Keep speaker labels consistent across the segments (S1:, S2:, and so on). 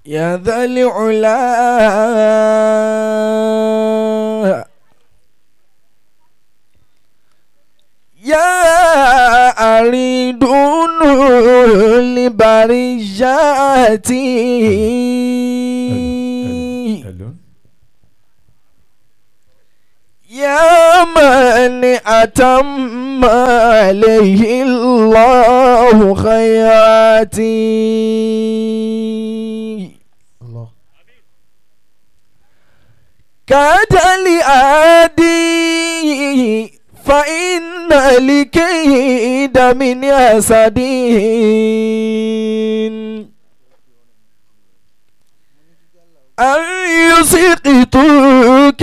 S1: يا ذا العلا يا أريد لبرياتي يا من أتم عليه الله خيراتي الله كاد لآدي فإن لكيد من يسدين أن يسقطوك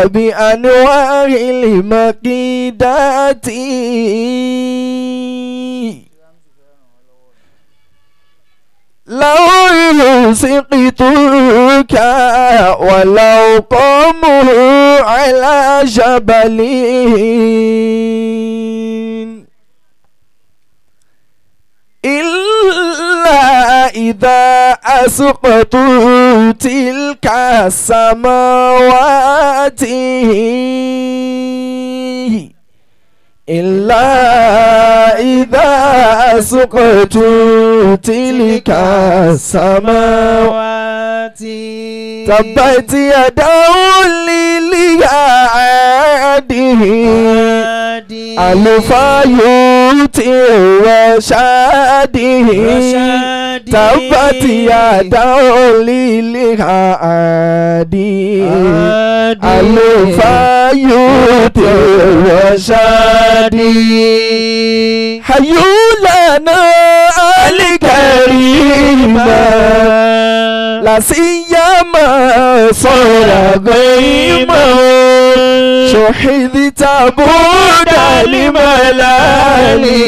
S1: بأنواع المكيدات لو يسقطوك ولو قاموا على جبل إلا إذا أسقطوا تلك السماوات إلا إذا أسقطوا تلك السماوات تبت يدا للياده الفايوت وشاده تبت يدا للياده الفايوت وشاده حيولنا الكريمة لا سيما صار غيما شحذت بودا لملالي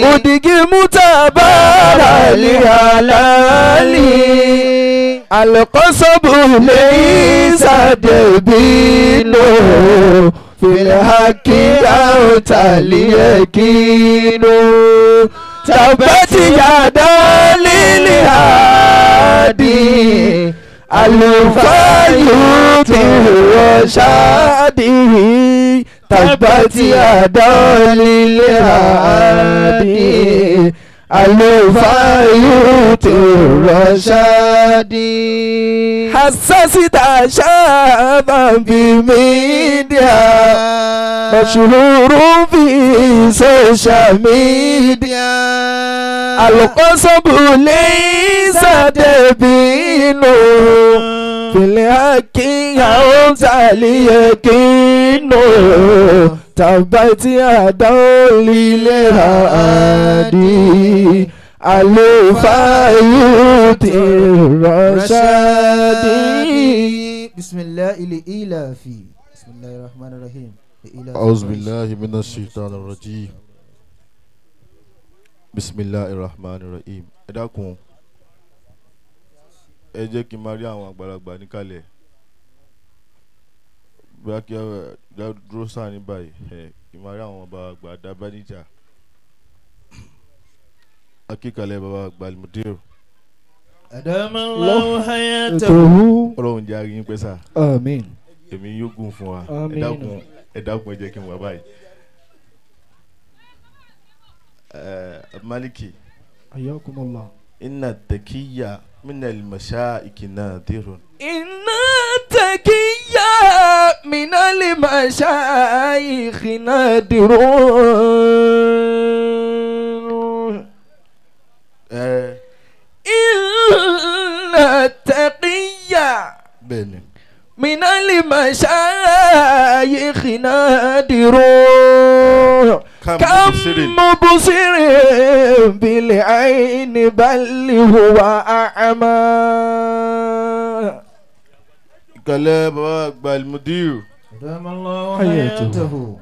S1: ودق متبارا لهلالي القصب ليس دبينه في الحق أو تليكين تبت يدا للهادي الفايوت وشاده تبت يدا للهادي الفايوت وشاده حسست شابا بميديا مشهور في سوشيال ميديا القصب ليس دبينه في الحق يوز اليقين تبت يدا للهادي الفايوت الرشادي بسم الله الإلافي بسم الله الرحمن الرحيم
S2: أعوذ بالله من الشيطان الرجيم بسم الله الرحمن الرحيم ẹ dákun ẹ jẹ́ kí n máa rí àwọn àgbàlagbà níkàlẹ̀ bí a kí ẹ dúró sáà ní báyìí kí n máa rí àwọn àgbàlagbà dábàníjà akíkalẹ̀ bàbá àgbà Al-Mudir
S1: Adamallahu hayatahu
S2: Ọlọ́run jẹ́ àríyìn pẹ́ sà
S1: àmín
S2: èmi yóò gùn fún wa ẹ dákun ẹ jẹ́ kí n wá báyìí Maliki
S1: ayakumullah
S2: inna takiya min al-mashaiki nadirun
S1: inna takiya min al-mashaiki nadirun inna takiya
S2: bẹ́ẹ̀ni
S1: من المشايخ نادرون كم مبصر بالعين بل هو أعمى
S2: كلام بابا المدير
S1: دام الله حياته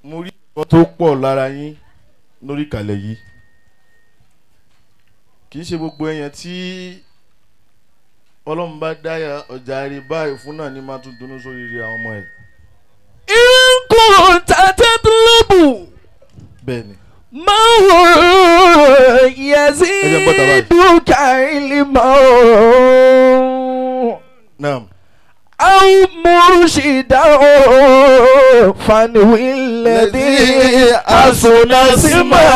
S2: mo rí nǹkan tó pọ̀ lára yín lórí ìkàlẹ̀ yìí kì í ṣe gbogbo èèyàn tí Ọlọ́run bá dáyà ọjà rí báyìí fún náà ní máa tún dunú sórí rí àwọn ọmọ ẹ̀.
S1: Nkùn tàtẹ́ dúlóbù.
S2: Bẹ́ẹ̀ni.
S1: Máa wò ó يزيدك علما
S2: نعم
S1: أو مرشدا فنوي الذي أحسن اسما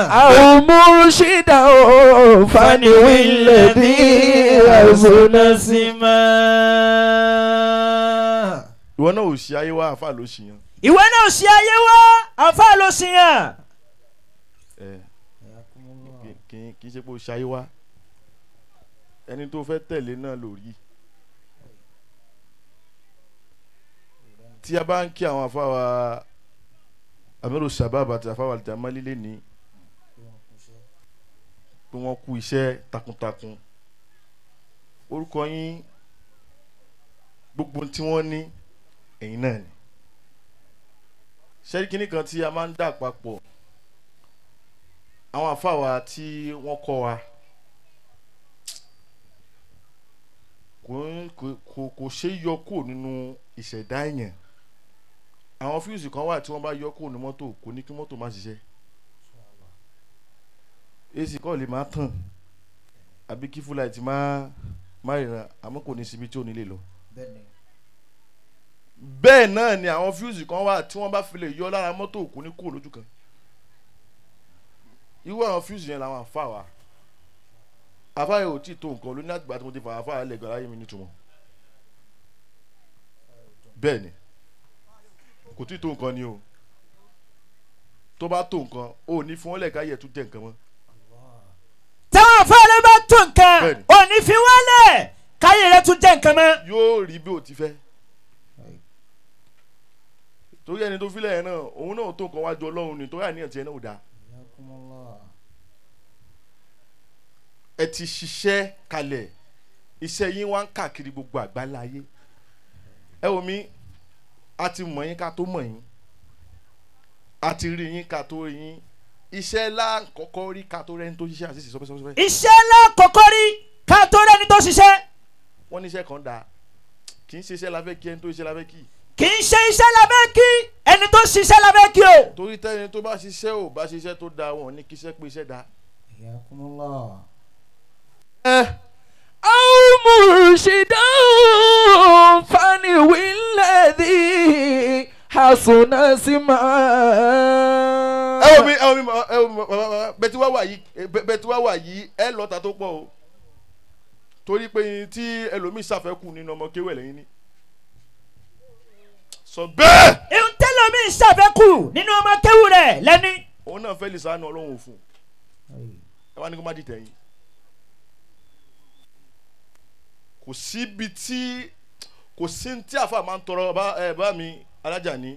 S1: أو مرشدا فنوي الذي أحسن اسما.
S2: ìwọ náà ò ṣe ayé wa àfa ló ṣe yan.
S3: ìwọ náà ò ṣe ayé wa àfa ló ṣe yan.
S2: kì í ṣe pé o ṣe ayé wa ẹni tó fẹ́ tẹ̀lé náà lórí. tí a bá ń kí àwọn afáwa Amiru Shabab àti afáwa Al-Jamali lé ní pé wọ́n kú iṣẹ́ takuntakun orúkọ yín gbogbo tí wọ́n ní ẹ̀yin náà ni ṣẹ́rí kínní kan tí a máa ń dà papọ̀ àwọn afáwa tí wọ́n kọ́ wa kò ṣe yọ kúrò nínú ìṣẹ̀dá èèyàn. Àwọn fíùsì kan wà tí wọ́n bá yọ kúrò ní mọ́tò kò ní kí mọ́tò má ṣiṣẹ́ AC kọ́ lè má tàn àbí kí fúláìtì má ríran àmọ́ kò ní síbi tí ò ní lè lọ. Bẹ́ẹ̀ náà ni àwọn fíùsì kan wà tí wọ́n bá fi lè yọ lára mọ́tò kò ní kúrò lójú kan. Irú àwọn fíùsì yẹn làwọn àfa wa àfa yẹn ò tí ì tó nǹkan lóní àgbà tí mo ti fà àfa yẹn lẹ́gbẹ̀ẹ́ láyé mi nítumọ̀ bẹ́ẹ̀ ni kò tí tó nǹkan ni o tó bá tó nǹkan o ní fún wọn lẹ káyẹ tún jẹ nǹkan mọ́.
S3: táwọn afáàlẹ́ bá tó nǹkan o ní fi wọ́n lẹ̀ káyẹ rẹ tún jẹ nǹkan mọ́.
S2: yóò rí bí o ti fẹ́ torí ẹni tó filẹ̀ yẹn náà òun náà tó nǹkan wájú Ọlọ́run ni torí àníyàn tiẹ̀ náà ò dáa. ẹ ti ṣiṣẹ́ kalẹ̀ iṣẹ́ yín wá ń káàkiri gbogbo àgbáńlá ayé ẹ wò mí a ti mọ̀ yín ká tó mọ̀ yín a ti rí yín ká tó rí yín iṣẹ́ ńlá kọ́kọ́ rí ká tó rẹ́ni tó ṣiṣẹ́ àṣìṣe sọ́fẹ́sọ́fẹ́.
S3: iṣẹ́ ńlá kọ́kọ́ rí ká tó rẹ́ni tó ṣiṣẹ́.
S2: wọ́n ní iṣẹ́ kan dáa kì í ṣe iṣẹ́ la fẹ́ kí ẹni tó ṣiṣẹ́ la fẹ́ kí.
S3: kì í ṣe iṣẹ́ la fẹ́ kí ẹni tó ṣiṣẹ́ la fẹ́ kí o.
S2: torí tẹ́ni tó bá ṣiṣẹ́ ò bá ṣiṣẹ́ tó dáa wọn ní kí iṣẹ́ pé iṣẹ́ dáa.
S1: أو مرشدا فنوي الذي حسن اسما.
S2: bẹ́tí wá wà yìí ẹ lọ́ta tó pọ̀ o torí pé tí ẹlòmíì ṣàfẹ́kù nínú ọmọ kéwẹ̀ lẹ́yìn ni sọ bẹ́ẹ̀.
S3: ìhun tẹ́lòmíì ṣàfẹ́kù nínú ọmọ kéwù rẹ̀ lẹ́ni.
S2: òun náà fẹ́ lè sànù Ọlọ́run òfun ẹ wá ní kó má dìtẹ̀ yín. kò síbi tí kò sí tí àfa máa ń tọrọ bá mi alájà ní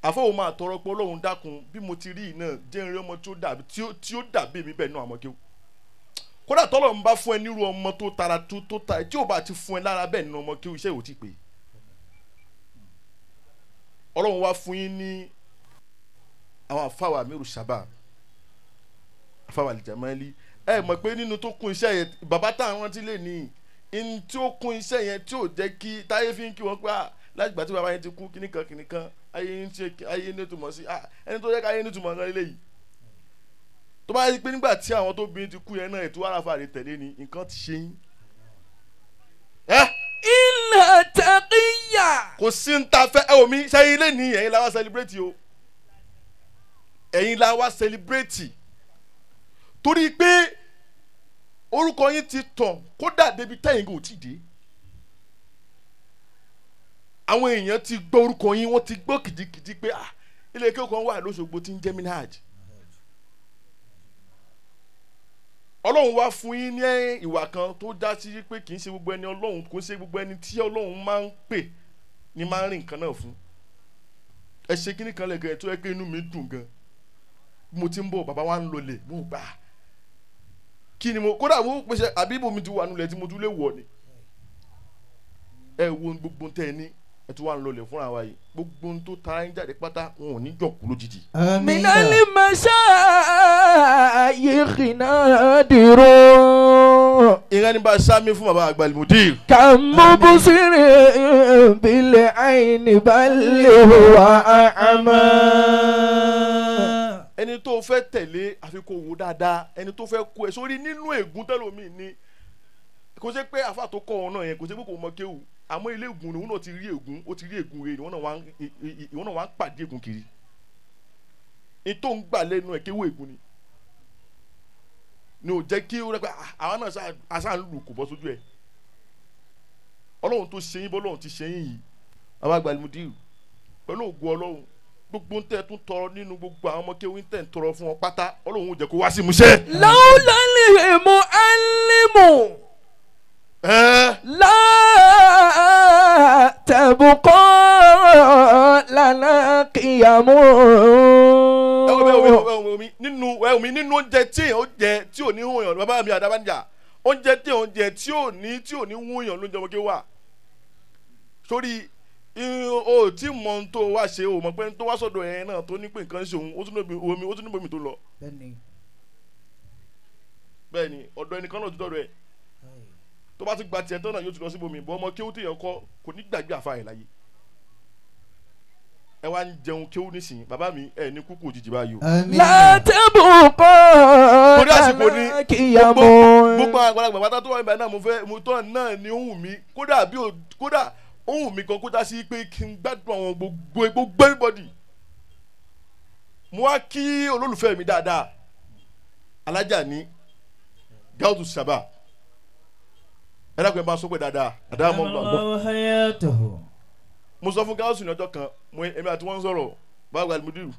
S2: àfa òun máa tọrọ pé Ọlọ́run dákun bí mo ti rí iná jẹ́ ìrírí ọmọ tí ó dàbí mi bẹ́ẹ̀ náà àmọ́ kí o kódà tọ́lọ̀ ń bá fún ẹ nírú ọmọ tó tara tó ta tí ò bá ti fún ẹ lára bẹ́ẹ̀ nínú ọmọ kí o iṣẹ́ ò tí pé Ọlọ́run wá fún yín ní àwọn àfáwà Amiru Shabab àfáwà Al-Jamali ẹ mọ̀ pé nínú tó kún iṣẹ́ yẹn bàbá táwọn rántí lè ní in tí ó kún iṣẹ́ yẹn tí ò jẹ́ kí táyé fi ń kí wọ́n pé láti gbà tí bàbá yẹn ti kú kìnìkan ayé ń ṣe ayé ní ìtumọ̀ sí ẹni tó yẹ ká ayé ní ìtumọ̀ kan lélẹ́yìí tó bá yẹ pé nígbà tí àwọn tó bí ti kú yẹn náà ètò àràfà rẹ̀ tẹ̀lé ni nǹkan ti ṣe yín.
S1: ilà tàkìyà.
S2: kò sí ń ta fẹ́ ẹ omi ṣẹ́yìn ilé ní ẹ̀yin la wá sẹlẹ̀bírẹ́tì o ẹ̀yin la wá sẹlẹ̀bírẹ́tì torí pé orúkọ yín ti tàn kódà débi tẹ́yìn kò tí dé àwọn èèyàn ti gbọ́ orúkọ yín wọ́n ti gbọ́ kìdìkìdì pé ilé ẹ̀kọ́ kan wà lóṣogbo tí ń jẹ́ Minhaj Ọlọ́run wá fún yín ní ìwà kan tó já sí pé kì í ṣe gbogbo ẹni Ọlọ́run kò ṣe gbogbo ẹni tí Ọlọ́run máa ń pè ní máa ń rìn nǹkan náà fún ẹ ṣe kíní kan lẹ́gàn ẹ̀ tó yẹ kí inú mi dùn gan bí mo ti ń bọ̀ bàbá wa ń lọlẹ̀ mo gbà kí ni mo kódà mo pèsè àbí ibo mi ti wà nulẹ̀ tí mo tún lè wọ̀ ni ẹ wo gbogbo tẹ ẹ ní ẹ tún wà ń lọlẹ̀ fúnra wa yìí gbogbo tó tara ń jáde pátá wọn ò ní jọ̀kú lójijì.
S1: minali mashayikhina diro.
S2: ìrẹ́ ní bá a sámi fún bàbá àgbà Al-Mudir.
S1: kàmú busiri bilẹ̀ àìní balẹ̀ wà àmà.
S2: ẹni tó fẹ́ tẹ̀lé àfi kó wò dáadáa ẹni tó fẹ́ kó ẹ sórí nínú ègún tẹ́lómi ni kò ṣe pé àfa tó kọ́ ọ náà yẹn kò ṣe pé kò mọ kéwù àmọ́ ilé ègún ni òun náà ti rí ègún ó ti rí ègún rẹ̀ ìwọ́n náà wá ń pàdé ègún kiri ní tó ń gbà lẹ́nu ẹ̀ kéwù ègún ni ò jẹ́ kí ó rẹ́ pé àwọn náà aṣáà ń lù kò bọ́ sójú ẹ̀ ọlọ́run tó ṣe yín bọ́ ọlọ́run ti ṣe yín yìí àwọn àgbàlùmùdíù pẹ̀lú ògùn ọlọ́run gbogbo ń tẹ́ tún tọrọ nínú gbogbo àwọn ọmọ kéwìn tẹ́ ń tọrọ fún wọn pátá ọlọ́run ò jẹ́ kó wá sí ìmúṣẹ.
S4: lawla al-muallimu la tabqa lana qiyamu.
S2: nínú oúnjẹ tí èèyàn jẹ tí ò ní hùn yàn bàbá mi àdábànjà oúnjẹ tí èèyàn jẹ tí ò ní hùn yàn ló ń jẹ ọmọ kéwà sórí o tí mọ ohun tó wá ṣe o mọ pé tó wá sọ́dọ̀ yẹn náà tó ní pé nǹkan ṣe òun ó tún ní bomi tó lọ. bẹ́ẹ̀ni ọ̀dọ̀ ẹnìkan náà ti dọ̀dọ̀ ẹ̀ tó bá ti gba tiẹ̀ tán náà yóò ti lọ sí bomi bọ́ ọmọ kéwú téèyàn kọ́ kò ní gbàgbé àfa ẹ̀ láyé ẹ wá ń jẹun kéwú nísìnyí bàbá mi ẹ ní kúkú òjijì báyìí o.
S4: látẹ̀bù kọ́
S2: torí àsìkò ní gbogbo àgbàlagbà pátá tó wà níbẹ̀ náà mo tọ́ náà ní ohùn mi kódà ohun mi kan kó dá sí pé kí n gbádùn àwọn gbogbo everybody mo wá kí olólùfẹ́ mi dáadáa alájà ní Gautu Saba ẹ dákun ẹ bá sọ pé dáadáa mọ́ gbàgbọ́ mo sọ fún Gautu ní ọjọ́ kan èmi àti wọ́n ń sọ̀rọ̀ báwo gba mudiru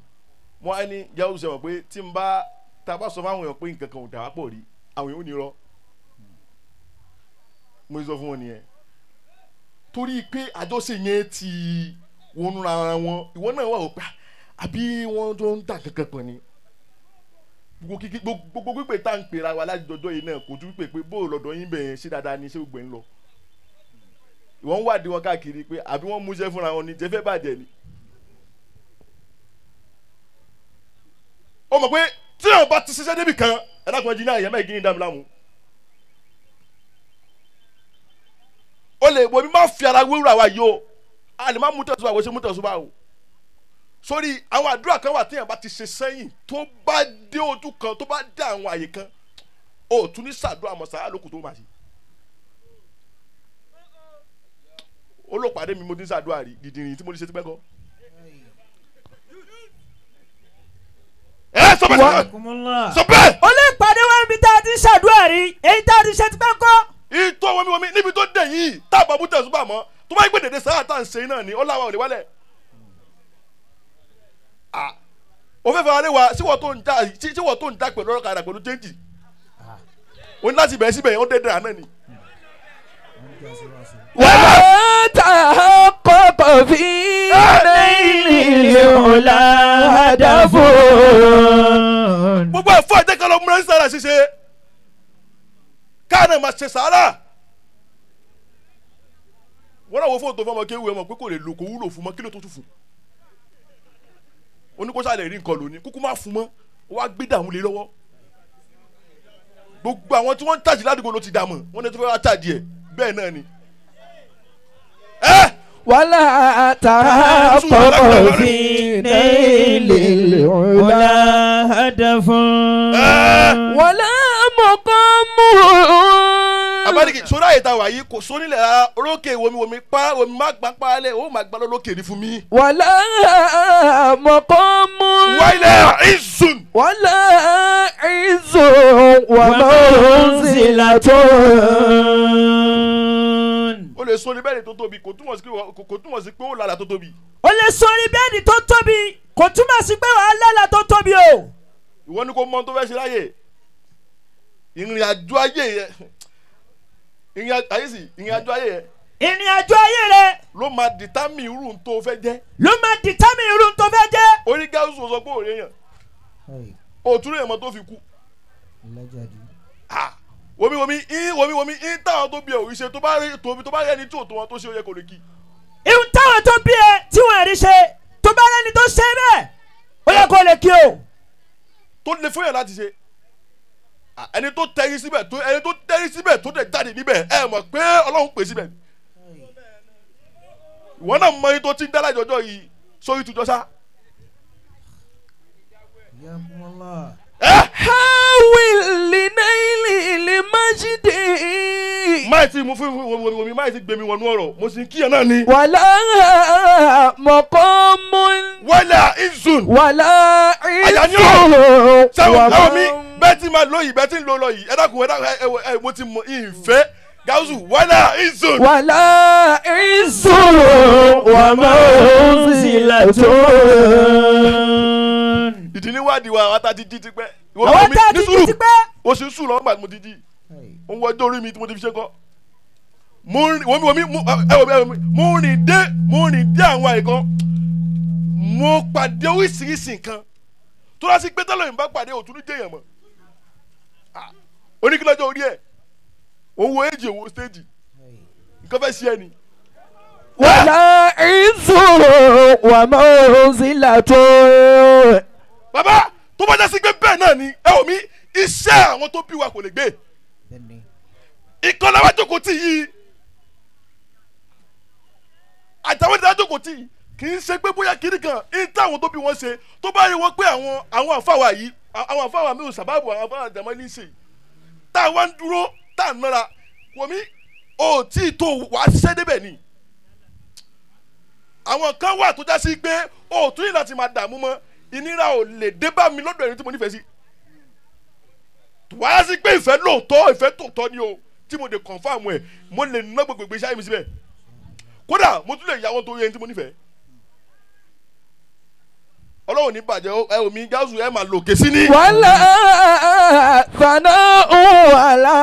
S2: mo á ní Gautu Saba pé tí n bá tá a bá sọ fáwọn èèyàn pé nǹkan kan ò dà wá pọ̀ rí àwọn èèyàn ò ní rọ mo sọ fún wọn nìyẹn torí pé àjọṣe yẹn ti wọnú ara wọn ìwọ náà wà ó pa àbí wọn tó ń dà kankan pọ̀ ni gbogbo pípé tá à ń pera wa lájọjọ́ yìí náà kò tún pípé pé bóòlù ọ̀dọ̀ yín bẹ̀yẹn ṣé dáadáa ni ṣé gbogbo ẹ̀ ń lọ ìwọ ń wádìí wọn káàkiri pé àbí wọ́n mú iṣẹ́ fúnra wọn ni jẹ́fẹ́ bàjẹ́ ni. ó mọ̀ pé tí yóò bá ti ṣiṣẹ́ débì kan ẹ̀dá kan jí náà ìyá mẹ́rin kí ni dá mi láàmú. o lè wo mi máa fi ara wéwúrà wa yìí o a lè má mú tẹ̀síwá wo ṣe mú tẹ̀síwá o sórí àwọn àdúrà kan wà téèyàn bá ti ṣe sẹ́yìn tó bá dé ojú kan tó bá dé àwọn àyè kan o tún ní sàdúrà mọ̀ sáà lókùn tó máa ṣe olùpàdé mi mo ti ń sàdúrà rí dìdìrín tí mo ti ṣe ti pẹ́ kọ́ sọ bẹ́ẹ̀
S3: o lè pàdé wọn níbi tá a ti ṣàdúrà rí èyí tá a ti ṣe ti pẹ́ kọ́.
S2: ìtọ́ wọmi níbi tó dé yìí tá a bá bú tẹ̀sùbà mọ́ tó bá gbé dèdè sáà tá à ń ṣe náà ni ó láwa ò lè wálẹ̀. o fẹ́ fẹ́ wálé wa síwọ́ tó ń já pẹ̀lú ọ̀rọ̀ kàdà pẹ̀lú jẹ́ǹjì o ní láti bẹ̀rẹ̀ síbẹ̀ yẹn ó dédé àná ni.
S4: wàá ta kọ́kọ́ fi ilé ọ̀la àdàfo.
S2: gbogbo ẹ̀fọ́ ẹ̀jẹ̀ kan lọ múra ní sára ṣíṣe káàdà máa ṣe sàárà wọ́n náà wo fóònù tó fọmọ kéwù ẹ̀ mọ̀ pé kò lè lò kó wúlò fún mọ́ kí ló tó tún fún oníkóṣà lè rí nǹkan lónìí kúkú má fún mọ́ wọ́n á gbé dààmú lé lọ́wọ́ gbogbo àwọn tí wọ́n ń tàjì ládùúgbò ló ti dààmú wọ́n ní tó fẹ́ wá tàjì ẹ̀ bẹ́ẹ̀ náà ni.
S4: wàlá tàrà kọ́kọ́ fi ilé ọ̀la àdàfo. wàlá mọ̀kọ́ mú.
S2: abadiki sori àyè ta wà yìí kò sóni lẹ̀ rárá olókè womi pa omi má gbà pa lẹ̀ o má gbà lókè ní fún mi.
S4: wàlá mọ̀kọ́ mú.
S2: wàlẹ̀ ìzùn.
S4: wàlá ìzùn wàmọ̀ sílàtọ̀.
S2: o lè sọ ní bẹ́ẹ̀ni tó tóbi kò túmọ̀ sí pé ó lálà tó tóbi.
S3: o lè sọ ní bẹ́ẹ̀ni tó tóbi kò túmọ̀ sí pé wàá lálà tó tóbi o.
S2: ìwọ ni kò mọ tó fẹ́ ṣe láyè ìrìn àjò ayé yẹ ìrìn àjò ayé yẹ.
S3: ìrìn àjò ayé rẹ.
S2: ló máa dìtámì irú tó fẹ́ jẹ́.
S3: ló máa dìtámì irú tó fẹ́ jẹ́.
S2: orí gáúsù sọ pé òye yàn òtún èèyàn mọ́ tó fi kú. womi táwọn tó bí ẹ òrìṣẹ́ tó bá rí ẹni tí ò tó wọn tó ṣe ó yẹ kó lè kí.
S3: ìhun táwọn tó bí ẹ tí wọn rí ṣe tó bá rẹni tó ṣe bẹ́ẹ̀ ó yẹ kó lè kí o.
S2: tó lè fún yàn láti ṣe ẹni tó tẹ́rí síbẹ̀ tó tẹ̀ jáde níbẹ̀ ẹ mọ̀ pé Ọlọ́run pè síbẹ̀ ìwọ náà mọ ẹni tó ti ń dá lájọjọ́ yìí sórí tujọ́ sá
S1: حياكم الله.
S4: حاول لنيل المجد
S2: máì tí mo fún mi máì tí gbẹmí wọnú ọ̀rọ̀ mo sì ń kíyàn náà ni.
S4: ولا مقام
S2: wala izun.
S4: ولا عز
S2: sáwọn mi bẹ́ẹ̀ tí máa lóyìí bẹ́ẹ̀ tí ń lọ yìí ẹ dákun mo ti mọ ìfẹ́ gáúsù wala izun.
S4: ولا عز ومنزلة
S2: ìdí níwádìí wa àwọn àtàtì jí ti pẹ́.
S3: àwọn tá a ti jí ti pẹ́.
S2: o sì ń sùn lọ́wọ́ gbàgbọ́ mo ti jí. ó ń wọ́jọ́ orí mi tí mo ti fi ṣe kọ́. mo rìn dé àwọn àìkan. mo pàdé oríṣiríṣi nǹkan. tó lọ sí pé tẹ́lẹ̀ ìbá pàdé òtún ní jẹ́yàn mọ́. oníkìlọ́jọ́ orí ẹ̀. òun wo èjì òun stéèjì. nǹkan fẹ́ ṣe ẹ ni.
S4: ولا عز ومنزلة.
S2: bàbá tó bá jásí pé bẹ́ẹ̀ náà ni ẹ ò mí iṣẹ́ àwọn tó bí wa kò lè gbé. ìkànnì àwọn àjòkò tí yìí àtàwọn ìdá àjòkò tí yìí kì í ṣe pé bóyá kiri kan ní táwọn tó bí wọn ṣe tó bá rí wọn pé àwọn àfáwà yìí àwọn àfáwà mi ò sábàbù àwọn àfáwà àjàmọ́ ní í ṣe tá a wá ń dúró tá a nara wọ̀mí ò tí ì tó wàá ṣiṣẹ́ débẹ̀ ni. àwọn kan wà tó jásí pé ò tún yìí láti máa dààmú mọ́ ìnira ò lè dé bá mi lọ́dọ̀ ẹni tí mo nífẹ̀ẹ́ sí. wàá sí pé ìfẹ́ lóòótọ́ ìfẹ́ tòótọ́ ni o tí mo lè confirm ẹ̀ mo lè ná gbogbo ìgbésí ayé mi síbẹ̀ kódà mo tún lè yàwó torí ẹni tí mo nífẹ̀ẹ́. ọlọ́run ní bàjẹ́ ẹ omi gáàsù ẹ máa lòkè sí ni.
S4: ولا ثناء ولا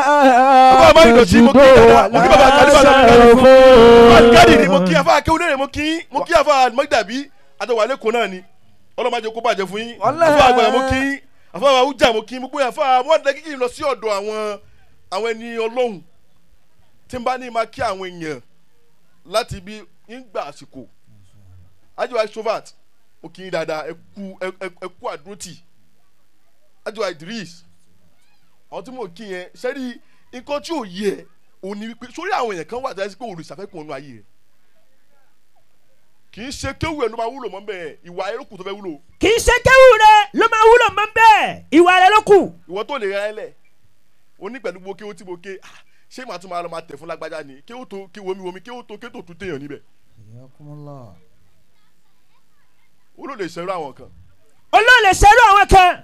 S4: مجد ولا شرف.
S2: káàdì ni mo kí afa akéwúlẹ̀ mo kí afa mọ́gàbí àtọwálé kò náà ni ọlọ́mọdé kó bàjẹ́ fún yín afa àgbà mo kí afa àwùjá mo kí mo pé afa mọ́tò kíkì lọ sí ọ̀dọ̀ àwọn ẹni ọlọ́run tí n bá ní máa kí àwọn èèyàn láti bí ìgbà àsìkò ajiwa extrovert mo kí yín dáadáa ẹ kú àdúrótì ajiwa Idris àwọn tí mo kí yẹn sẹ́rí nǹkan tí ò yẹ òní wípé sórí àwọn èèyàn kan wà tó yẹ sí pé olùsàfẹ́kùn ọ̀nà ayé rẹ̀ kì í ṣe kéwù ẹ̀ ló máa wúlò mọ́ bẹ́ẹ̀ ìwà ẹ̀ ló kù tó fẹ́ wúlò.
S3: kì í ṣe kéwù rẹ ló máa wúlò mọ́ bẹ́ẹ̀ ìwà rẹ ló kù.
S2: ìwọ tó lè ra ẹ lẹ̀ oní pẹ̀lú gbogbo kéwù tí mo ké ṣé màá tún máa lọ máa tẹ̀ fún lágbájá ni kéwù tó womi kéwù tó kétò tún téèyàn níbẹ̀. ó ló lè ṣerú àwọn kan.
S3: olóòlè ṣerú àwọn kan.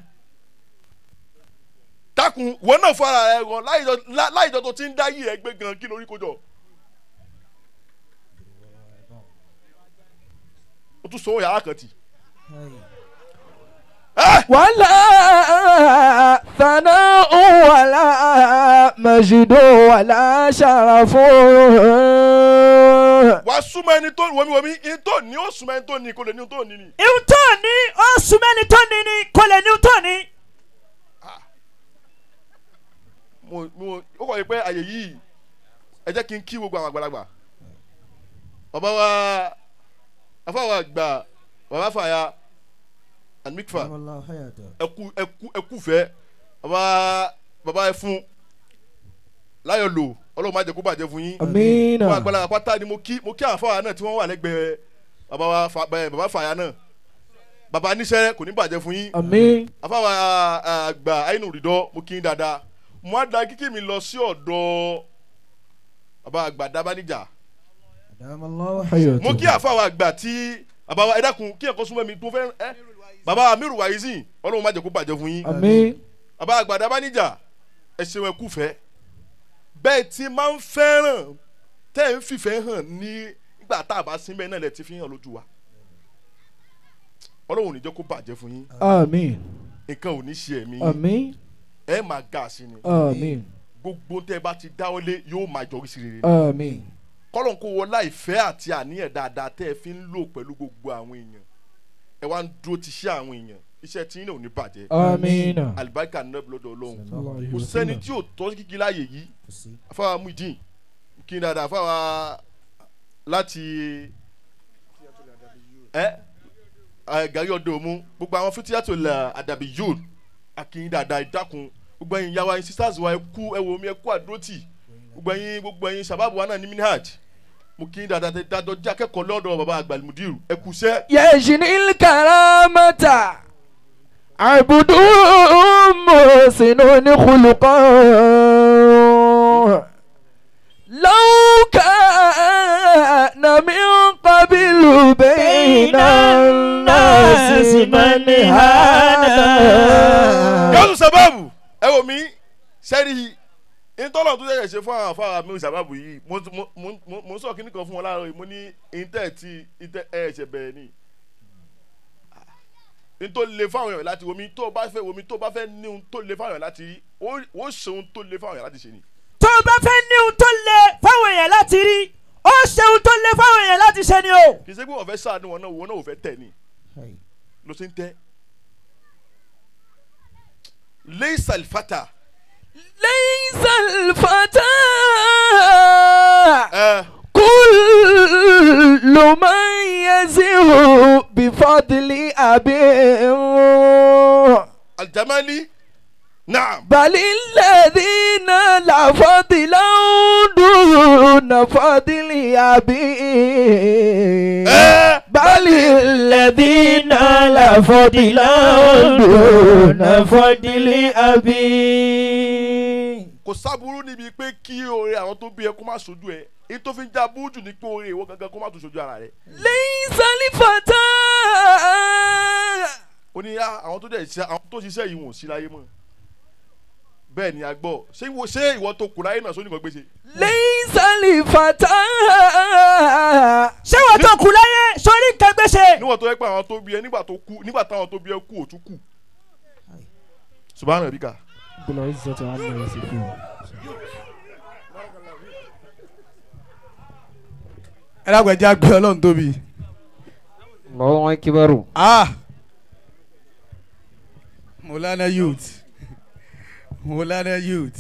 S2: dákun wọn náà fara ẹ ràn láìjọ tó ti ń dá yìí ẹgbẹ́ gan kí lórí kójọ. o tún sọ yàrá kan tì.
S4: ولا ثناء ولا مجد ولا شرف.
S2: wàá súnmọ́ ẹni tó wọmi ẹni tó ní ó súnmọ́ ẹni tó ní kò lè ní tó ní ni.
S3: ihun tó ní ó súnmọ́ ẹni tó ní ni kò lè ní ihun tó ní.
S2: ó kọ̀ yìí pé àyè yìí ẹ jẹ́ kí n kí gbogbo àwọn àgbàlagbà bàbá wa afáwa àgbà bàbá fàyà and mikfa ẹkú fẹ́ bàbá ẹ fún láyọ̀ lò ọlọ́run máa jẹ́ kó bàjẹ́ fún yín.
S4: amiina.
S2: wọn àgbàlagbà pátá ni mo kí àwọn afáwa náà tí wọ́n wà lẹ́gbẹ̀ẹ́ bàbá fàyà náà bàbá níṣẹ́ kò ní bàjẹ́ fún yín.
S4: àmín.
S2: afáwa àgbà àyínú rìdọ́ mo kí yín dáadáa mo á da kíkì mi lọ sí ọ̀dọ̀ bàbá àgbà dábàníjà mo kí àfàwà àgbà tí bàbá wa ẹ dákun kí ẹ̀kọ́ súnmọ́ mi tó fẹ́ ẹ bàbá Amiru Waizi ọlọ́run má jẹ́ kó bàjẹ́ fún yín.
S4: àmín.
S2: bàbá àgbà dábàníjà ẹ ṣeun ẹ kú fẹ́ bẹ́ẹ̀ tí máa ń fẹ́ràn tẹ́ ń fìfẹ́ hàn ní nígbà tá a bá sí bẹ́ẹ̀ náà lẹ ti fi hàn lójú wa ọlọ́run ò ní jẹ́ kó bàjẹ́ fún yín.
S4: àmín.
S2: nǹkan ò ní ṣe ẹ̀mí
S4: àmín.
S2: ẹ máa ga sí ni.
S4: àmín.
S2: gbogbo tẹ́ bá ti dáwọ́lé yóò máa jọrí sí rere.
S4: àmín.
S2: kọ́lọ́n kó wọlá ìfẹ́ àti àníyàn dáadáa tẹ́ ẹ fi ń lò pẹ̀lú gbogbo àwọn èèyàn ẹ wá ń dúró ti ṣe àwọn èèyàn iṣẹ́ tí yín náà ò ní bàjẹ́.
S4: àmín.
S2: alibarika nẹ́ẹ̀bù lọ́dọ̀ ọlọ́run kò sẹ́ni tí ò tọ́ kíkí láàyè yìí afáwa Muideen kí n dáadáa afáwa láti gàrí ọdọ òmu gbogbo àwọn fitiyato la àdàbí yóò akínyìn dáadáa ìdákun gbogbo ẹ̀yin yàwá ẹ̀yin sisters wa ẹ wò mí ẹ kú àdúrótì gbogbo ẹ̀yin sábàbù wa náà ní minhaj mo kí n dáadáa dáadọ́ jẹ́ akẹ́kọ̀ọ́ lọ́dọ̀ bàbá àgbà Mudiru ẹ kú sẹ́.
S4: yẹ́sìn ilkaramata عبد محسن خلقا لو كان من قبل بين الناس من هانا.
S2: yọ́sùn sábàbù ẹ wò mí sẹ́rí ìtọ́lọ̀ tó ṣẹ̀ṣẹ̀ ṣe fún àwọn afárá mi sábàbù yìí mo sọ kíní kan fún wọn láàárọ̀ yìí mo ní ìtẹ́ tí ìtẹ́ ẹ̀ṣẹ̀ bẹ̀rẹ̀ ni tó le fáwọn èèyàn láti omi tó bá fẹ́ ní ohun tó le fáwọn èèyàn láti rí ó ṣe ohun tó le fáwọn èèyàn láti ṣe ni.
S3: tó o bá fẹ́ ní ohun tó le fáwọn èèyàn láti rí ó ṣe ohun tó le fáwọn èèyàn láti ṣe ni o.
S2: kì í ṣe pé wọ́n fẹ́ ṣàánú wọn náà ò fẹ́ tẹ̀ ni ló ṣe ń tẹ́. laysa al-fata.
S4: laysa al-fata. كل من يزيه بفضل أبيه
S2: الجمالي نعم
S4: بل الذين لا فضل دون فضل أبيه بل الذين لا فضل دون فضل أبيه.
S2: kò sábúrú níbi pé kí oore àwọn tó bí ẹ kó má ṣojú ẹ èyí tó fi ń já bújù ní pé oore ìwọ gangan kó má tún ṣojú ara rẹ.
S4: laysa al-fata.
S2: ó ní àwọn tó ṣiṣẹ́ yìí wọ́n sí láyé mọ́ bẹ́ẹ̀ ni a gbọ́ ṣé ìwọ tó kù láyé náà sóní kan gbèsè.
S4: laysa al-fata.
S3: ṣé wọ́n tó kù láyé sórí nǹkan gbèsè.
S2: níwọ̀n tó yẹ pé àwọn tó bí ẹ nígbà táwọn tó bí ẹ kú òtún kù. subahana bika.
S1: ẹ lágbàjá gbé ọlọ́run tóbi.
S4: Allahu akbar.
S1: Maulana youth.